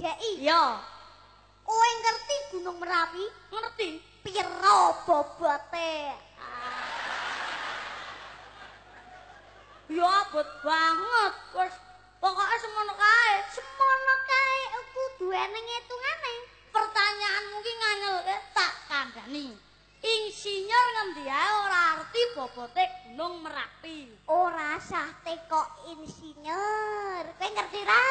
bedheki. Iya. Kowe ngerti Gunung Merapi? Ngerti? Piro bobote? Ya abot banget. Wes pokoke semono kae. Semono kae kudu eneng hitungane. Pertanyaanmu ki ngangel tak kandhani. Insinyur ngendi ae ora arti bobote Gunung Merapi. Ora sah teko insinyur. Kowe ngerti ra?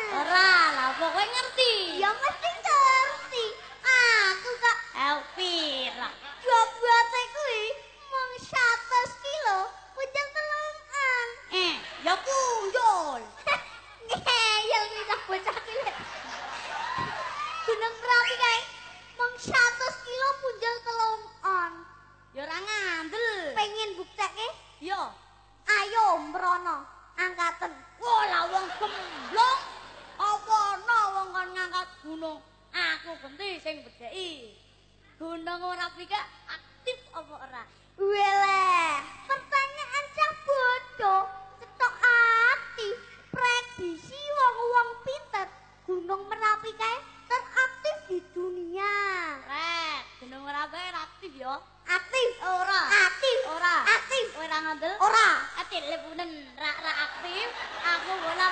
Ora, lah pokoke ngerti. Ya mesti ngerti. Aku kok Elvira. bobote kuwi mung 100 kilo, punjul telungan. Ya punjul. Ngeyel pindah bocah cilik. Gunung Merapi kae mung 100 kilo punjul telungan. Ya ora ngandel. Pengen buktekke? Ya. Ayo mrono, angkaten. Wah, lah wong gemblong. Apa ana wong kon ngangkat gunung? Aku genti sing bedheki. Gunung Merapi ka aktif apa ora? Weleh, pertanyaan cah bodoh, cetok aktif. Prediksi wong-wong pinter, Gunung Merapi kae teraktif di dunia. Rek, Gunung Merapi aktif ya? Aktif Ora. Aktif Ora. Aktif Ora ngandel? Ora. Ati lebunen ra aktif. Aku bola